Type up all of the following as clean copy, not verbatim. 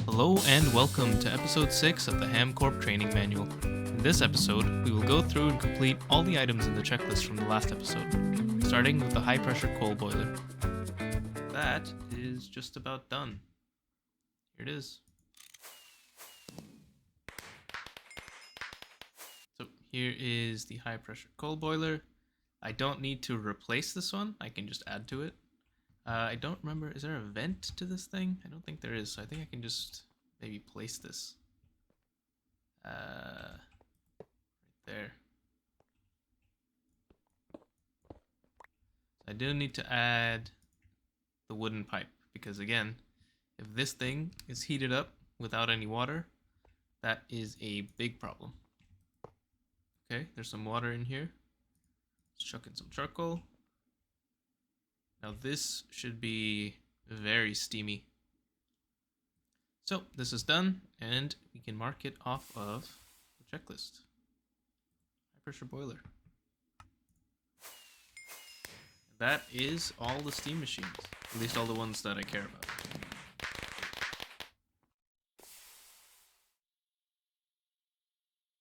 Hello and welcome to episode 6 of the HamCorp training manual. In this episode, we will go through and complete all the items in the checklist from the last episode, starting with the high pressure coal boiler. That is just about done. Here it is. So here is the high pressure coal boiler. I don't need to replace this one, I can just add to it. I don't remember, is there a vent to this thing? I don't think there is, so I think I can just maybe place this. Right there. I do need to add the wooden pipe, because again, if this thing is heated up without any water, that is a big problem. Okay, there's some water in here. Let's chuck in some charcoal. Now this should be very steamy. So this is done, and we can mark it off of the checklist. High pressure boiler. That is all the steam machines, at least all the ones that I care about.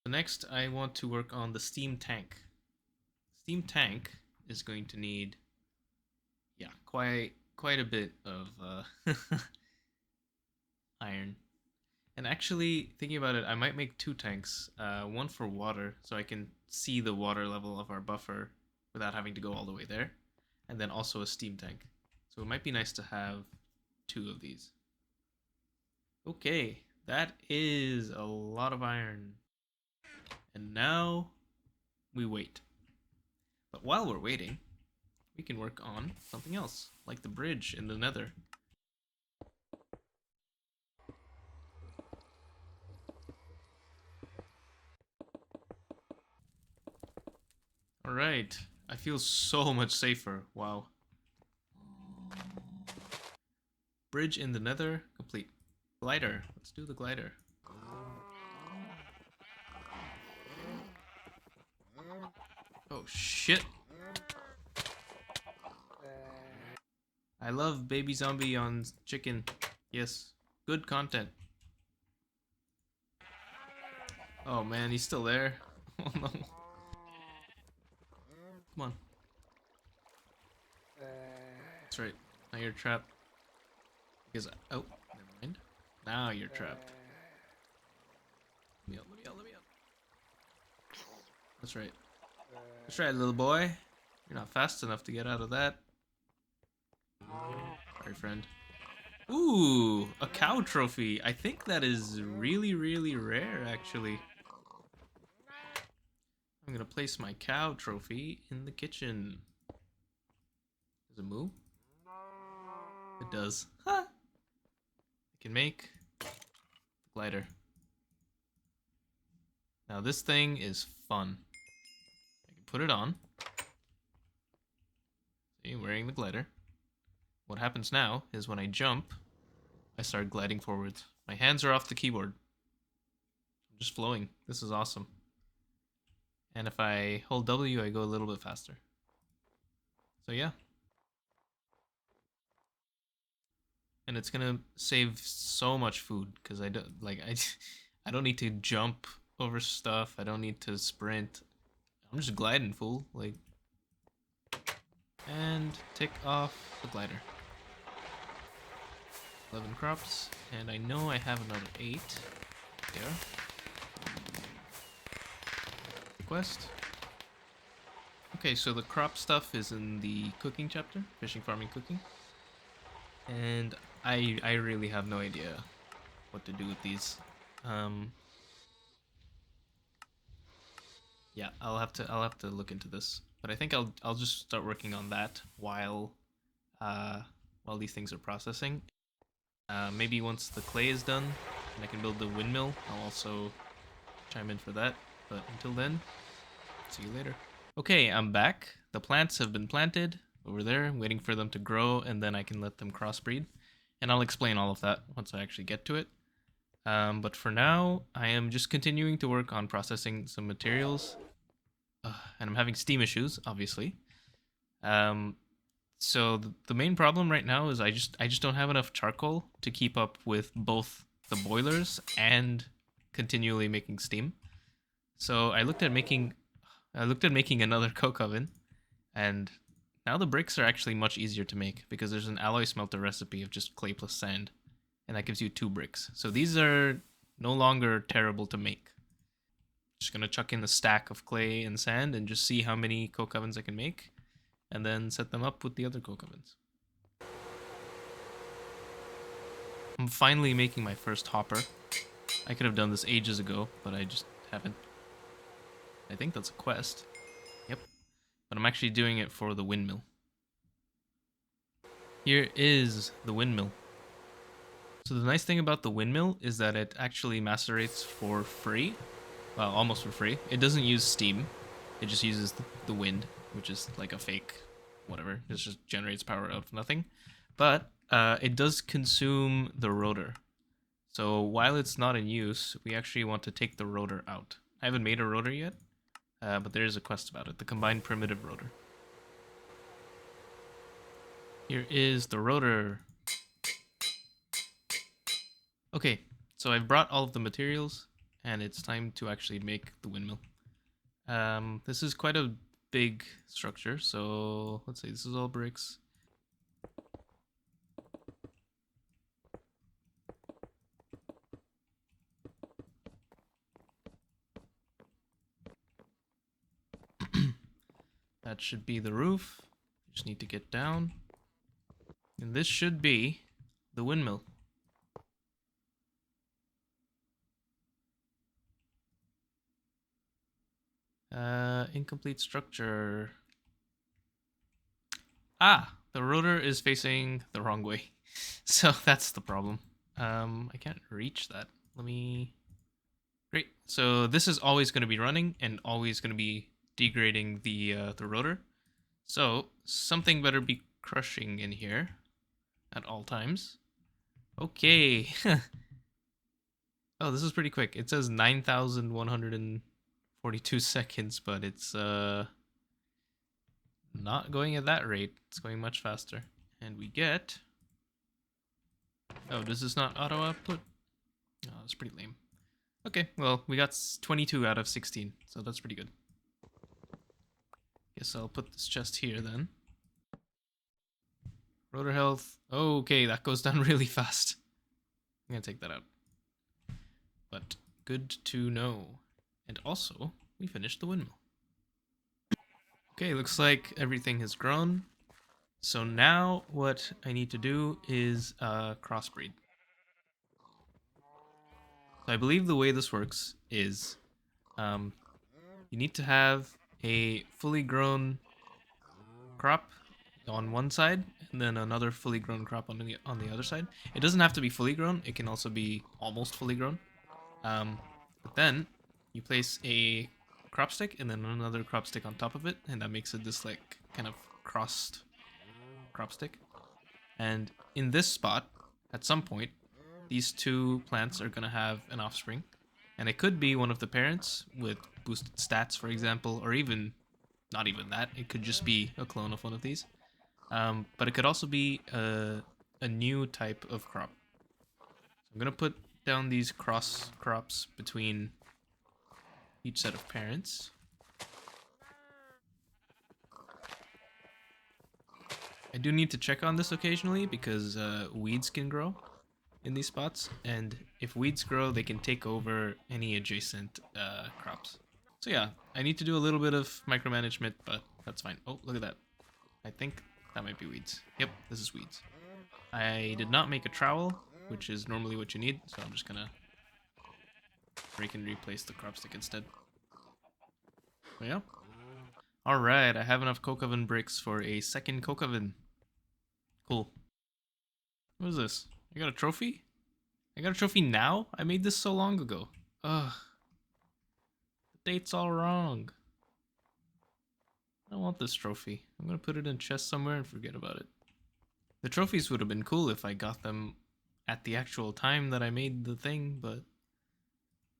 So next I want to work on the steam tank. Steam tank is going to need, quite a bit of iron. And actually, thinking about it, I might make two tanks. One for water, so I can see the water level of our buffer without having to go all the way there. And then also a steam tank. So it might be nice to have two of these. Okay, that is a lot of iron. And now we wait. But while we're waiting, we can work on something else, like the bridge in the Nether. Alright, I feel so much safer, wow. Bridge in the Nether, complete. Glider, let's do the glider. Oh shit! I love baby zombie on chicken. Yes, good content. Oh man, he's still there. Oh no. Come on. That's right. Now you're trapped. Because oh, never mind. Now you're trapped. Let me out, let me out, let me out. That's right. That's right, little boy. You're not fast enough to get out of that. Sorry, friend. Ooh, a cow trophy. I think that is really, really rare, actually. I'm gonna place my cow trophy in the kitchen. Does it move? It does. Huh. I can make the glider. Now this thing is fun. I can put it on. See, wearing the glider. What happens now is when I jump, I start gliding forwards. My hands are off the keyboard. I'm just flowing. This is awesome. And if I hold W, I go a little bit faster. So yeah. And it's gonna save so much food because I don't need to jump over stuff. I don't need to sprint. I'm just gliding, fool. Like, and tick off the glider. 11 crops, and I know I have another 8. There. Request. Okay, so the crop stuff is in the cooking chapter, fishing, farming, cooking. And I really have no idea what to do with these. Yeah, I'll have to look into this. But I think I'll just start working on that while these things are processing. Maybe once the clay is done and I can build the windmill, I'll also chime in for that. But until then, see you later. Okay, I'm back. The plants have been planted over there. I'm waiting for them to grow, and then I can let them crossbreed. And I'll explain all of that once I actually get to it. But for now, I am just continuing to work on processing some materials. And I'm having steam issues, obviously. So the main problem right now is I just don't have enough charcoal to keep up with both the boilers and continually making steam. So I looked at making another coke oven, and now the bricks are actually much easier to make because there's an alloy smelter recipe of just clay plus sand, and that gives you 2 bricks. So these are no longer terrible to make. Just gonna chuck in a stack of clay and sand and just see how many coke ovens I can make, and then set them up with the other coke ovens. I'm finally making my first hopper. I could have done this ages ago, but I just haven't. I think that's a quest. Yep. But I'm actually doing it for the windmill. Here is the windmill. So the nice thing about the windmill is that it actually macerates for free. Well, almost for free. It doesn't use steam. It just uses the wind, which is like a fake whatever. It just generates power out of nothing. But it does consume the rotor. So while it's not in use, we actually want to take the rotor out. I haven't made a rotor yet, but there is a quest about it. The combined primitive rotor. Here is the rotor. Okay, so I've brought all of the materials, and it's time to actually make the windmill. This is quite a big structure, so let's say this is all bricks. That should be the roof. Just need to get down. And this should be the windmill. Incomplete structure. Ah, the rotor is facing the wrong way. So that's the problem. I can't reach that. Let me... Great. So this is always going to be running and always going to be degrading the rotor. So something better be crushing in here at all times. Okay. Oh, this is pretty quick. It says 9,142 seconds, but it's not going at that rate. It's going much faster. And we get... Oh, does this not auto output? Oh, that's pretty lame. Okay, well, we got 22 out of 16, so that's pretty good. Guess I'll put this chest here then. Rotor health. Okay, that goes down really fast. I'm gonna take that out. But good to know. And also, we finished the windmill. Okay, looks like everything has grown. So now what I need to do is crossbreed. So I believe the way this works is you need to have a fully grown crop on one side and then another fully grown crop on the other side. It doesn't have to be fully grown. It can also be almost fully grown. But then you place a crop stick and then another crop stick on top of it, and that makes it this like kind of crossed crop stick. And in this spot, at some point, these two plants are going to have an offspring. And it could be one of the parents with boosted stats, for example, or even not even that. It could just be a clone of one of these. But it could also be a new type of crop. So I'm going to put down these cross crops between each set of parents. I do need to check on this occasionally because weeds can grow in these spots, and if weeds grow, they can take over any adjacent crops. So yeah, I need to do a little bit of micromanagement, but that's fine. Oh, look at that. I think that might be weeds. Yep, this is weeds. I did not make a trowel, which is normally what you need, so I'm just gonna break and replace the crop stick instead. So yeah. Alright, I have enough coke oven bricks for a second coke oven. Cool. What is this? I got a trophy? I got a trophy now? I made this so long ago. Ugh. The date's all wrong. I don't want this trophy. I'm gonna put it in a chest somewhere and forget about it. The trophies would have been cool if I got them at the actual time that I made the thing, but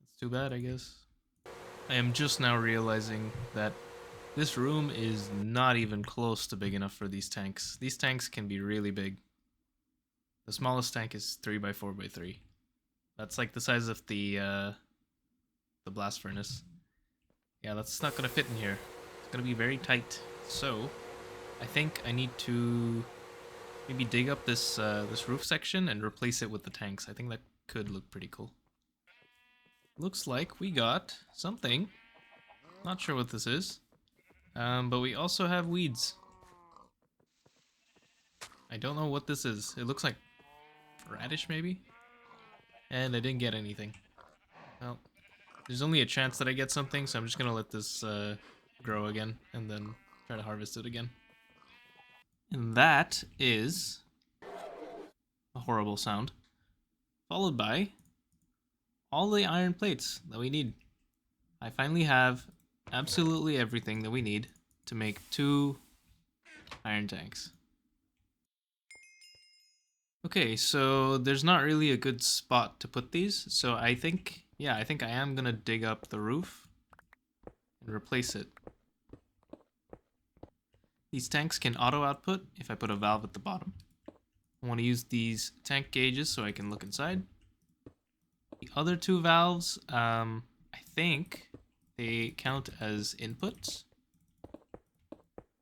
it's too bad, I guess. I am just now realizing that this room is not even close to big enough for these tanks. These tanks can be really big. The smallest tank is 3x4x3. That's like the size of the blast furnace. Yeah, that's not gonna fit in here. It's gonna be very tight. So I think I need to maybe dig up this roof section and replace it with the tanks. I think that could look pretty cool. Looks like we got something. Not sure what this is. But we also have weeds. I don't know what this is. It looks like radish maybe? And I didn't get anything. Well, there's only a chance that I get something, so I'm just gonna let this grow again and then try to harvest it again. And that is a horrible sound, followed by all the iron plates that we need. I finally have absolutely everything that we need to make 2 iron tanks. Okay, so there's not really a good spot to put these, so I think I am gonna dig up the roof and replace it. These tanks can auto output if I put a valve at the bottom. I want to use these tank gauges so I can look inside. The other 2 valves, I think they count as inputs.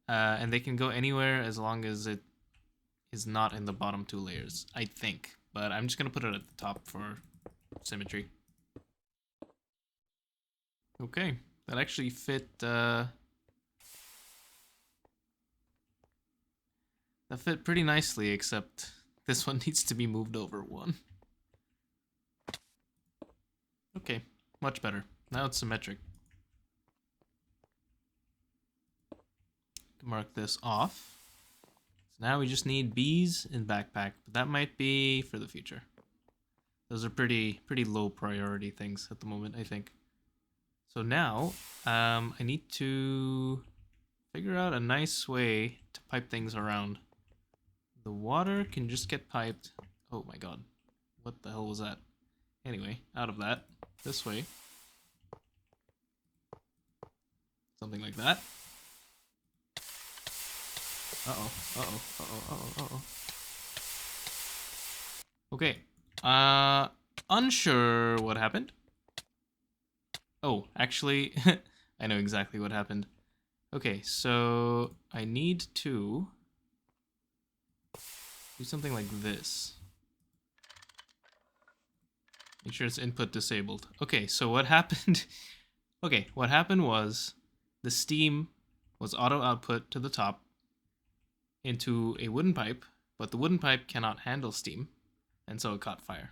And they can go anywhere as long as it is not in the bottom 2 layers, I think. But I'm just going to put it at the top for symmetry. Okay, that actually fit... that fit pretty nicely, except this one needs to be moved over 1. Okay, much better. Now it's symmetric. Mark this off. So now we just need bees and backpack, but that might be for the future. Those are pretty low priority things at the moment, I think. So now, I need to figure out a nice way to pipe things around. The water can just get piped. Oh my god. What the hell was that? Anyway, out of that. This way. Something like that. Uh-oh. Uh-oh. Uh-oh. Uh-oh. Uh-oh. Okay. Unsure what happened. Oh, actually, I know exactly what happened. Okay, so I need to do something like this. Make sure it's input disabled. Okay, so what happened? Okay, what happened was the steam was auto output to the top into a wooden pipe, but the wooden pipe cannot handle steam, and so it caught fire.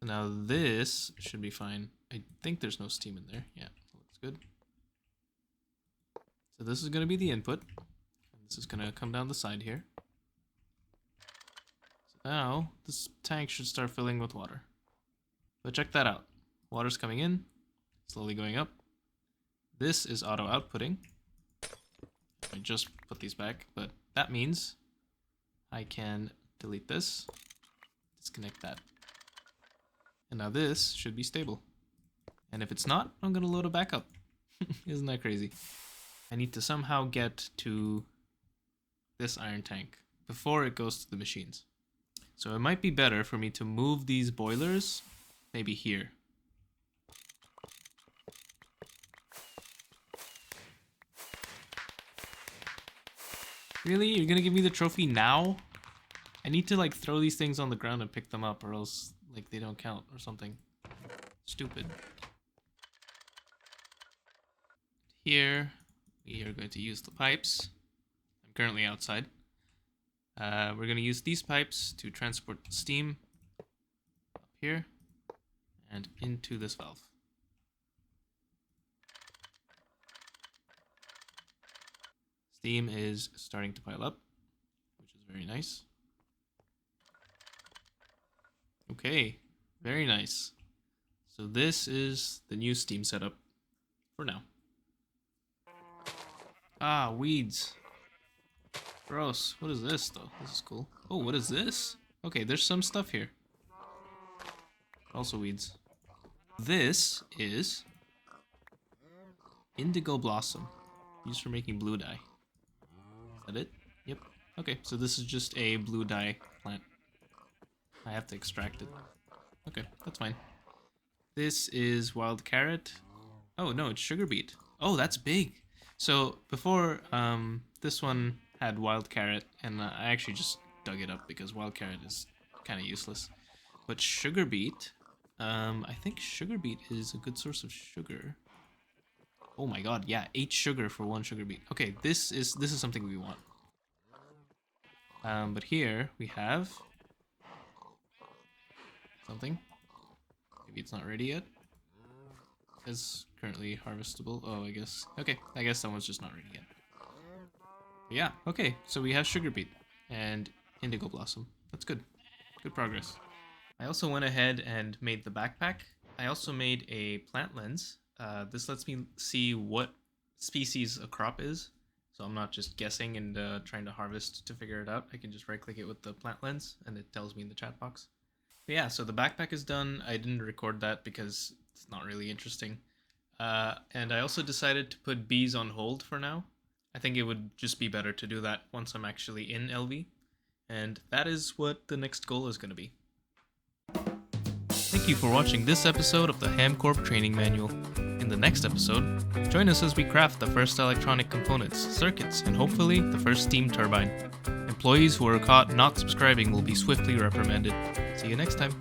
Now this should be fine. I think there's no steam in there. Yeah, looks good. So this is going to be the input. This is going to come down the side here. So now this tank should start filling with water. But check that out. Water's coming in, slowly going up. This is auto outputting. I just put these back, but that means I can delete this, disconnect that. And now this should be stable. And if it's not, I'm gonna load it back up. Isn't that crazy? I need to somehow get to this iron tank before it goes to the machines. So it might be better for me to move these boilers maybe here. Really? You're gonna give me the trophy now? I need to like throw these things on the ground and pick them up, or else like they don't count or something. Stupid. Here, we are going to use the pipes. I'm currently outside. We're going to use these pipes to transport the steam up here and into this valve. Steam is starting to pile up, which is very nice. Okay, very nice. So this is the new steam setup for now. Ah, weeds. Gross. What is this, though? This is cool. Oh, what is this? Okay, there's some stuff here. Also weeds. This is indigo blossom, used for making blue dye. Is that it? Yep. Okay, so this is just a blue dye plant. I have to extract it. Okay, that's fine. This is wild carrot. Oh no, it's sugar beet. Oh, that's big. So before, this one had wild carrot, and I actually just dug it up because wild carrot is kind of useless. But sugar beet, I think sugar beet is a good source of sugar. Oh my god, yeah, 8 sugar for 1 sugar beet. Okay, this is something we want. But here we have something. Maybe it's not ready yet. It's currently harvestable. Oh, I guess. Okay, I guess that one's just not ready yet. But yeah, okay, so we have sugar beet and indigo blossom. That's good. Good progress. I also went ahead and made the backpack. I also made a plant lens. This lets me see what species a crop is. So I'm not just guessing and trying to harvest to figure it out. I can just right click it with the plant lens and it tells me in the chat box. But yeah, so the backpack is done. I didn't record that because it's not really interesting. And I also decided to put bees on hold for now. I think it would just be better to do that once I'm actually in LV. And that is what the next goal is going to be. Thank you for watching this episode of the HamCorp Training Manual. In the next episode, join us as we craft the first electronic components, circuits, and hopefully the first steam turbine. Employees who are caught not subscribing will be swiftly reprimanded. See you next time.